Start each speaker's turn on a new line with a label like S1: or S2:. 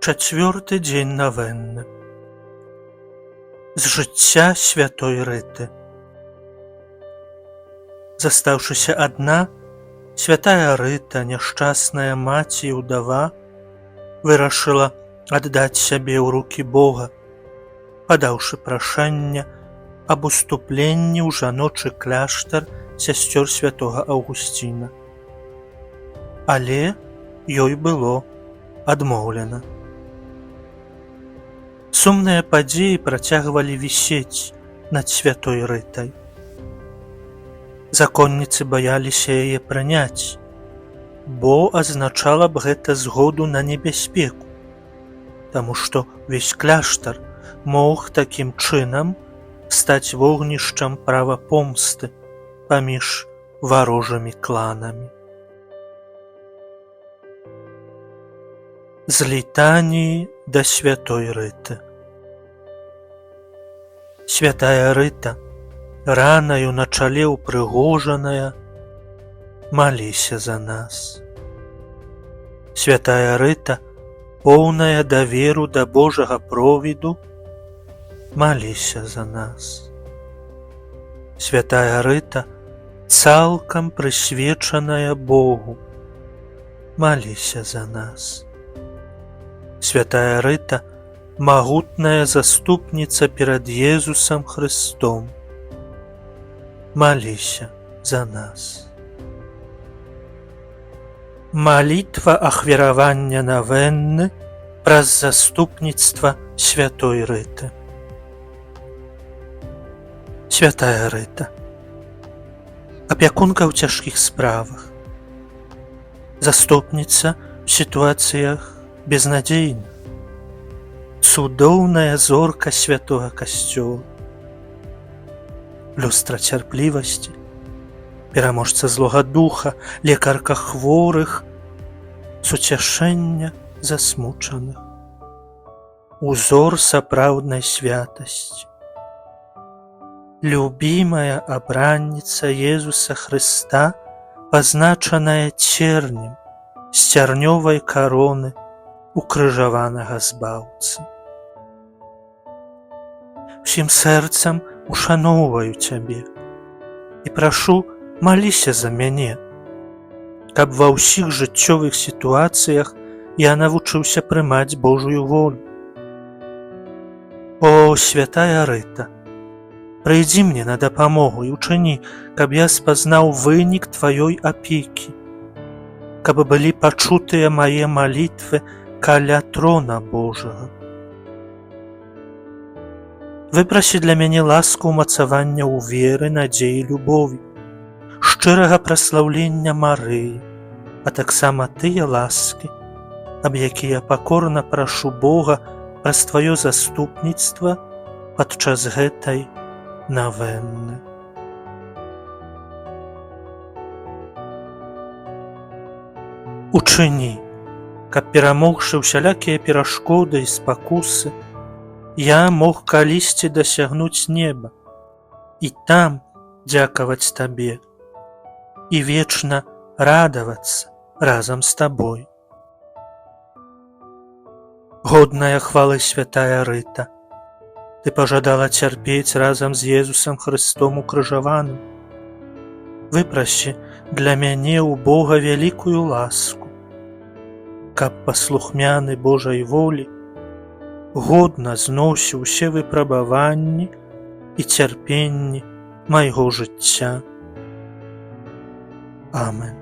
S1: Чацвёрты дзень навенны. З жыцця святой Рыты. Застаўшыся адна, святая Рыта, няшчасная маці і ўдава, вырашыла аддаць сябе ў рукі Бога, падаўшы прашэнне аб уступленні ў жаночы кляштар сясцёр святога Аўгусціна. Але ёй было адмоўлена. Сумныя падзеі працягвалі вісець над святой Рытай. Законніцы баяліся яе прыняць, бо азначала б гэта згоду на небяспеку, таму што ўвесь кляштар мог такім чынам стаць вогнішчам правапомсты паміж варожымі кланамі. З літаніі да святой Рыты. Святая Рыта, ранаю на чале ўпрыгожаная, маліся за нас. Святая Рыта, поўная даверу да Божага провіду, маліся за нас. Святая Рыта, цалкам прысвечаная Богу, маліся за нас. Святая Рыта, магутная заступніца перад Езусам Христом, маліся за нас. Малітва ахвяравання навенны праз заступніцтва святой Рыты. Святая Рыта, апякунка ў цяжкіх справах, заступніца ў сітуацыях безнадзейных, цудоўная зорка святога касцёла, люстра цярплівасці, пераможца злога духа, лекарка хворых, суцяшэння засмучаных, узор сапраўднай святасці, любімая абранніца Езуса Хрыста, пазначаная цернем з цярнёвай кароны укрыжаванага збаўцы. Усім сэрцам ушаноўваю цябе і прашу, маліся за мяне, каб ва ўсіх жыццёвых сітуацыях я навучыўся прымаць Божую волю. О, святая Рыта, прыйдзі мне на дапамогу і ўчыні, каб я спазнаў вынік тваёй апекі, каб былі пачутыя мае малітвы каля трона Божага. Выпрасі для мяне ласку ўмацавання ў веры, надзеі, любові, шчырага праслаўлення Марыі, а таксама тыя ласкі, аб якія пакорна прашу Бога праз тваё заступніцтва падчас гэтай навенны. Учыні, каб перамогшы ўсялякія перашкоды і спакусы, я мог калісьці дасягнуць неба і там дзякаваць табе і вечна радавацца разам з табой. Годная хвалы святая Рыта, ты пажадала цярпець разам з Езусам Хрыстом укрыжаваным. Выпрасі для мяне ў Бога вялікую ласку, каб паслухмяны Божай волі годна зносіў усе выпрабаванні і цярпенні майго жыцця. Амен.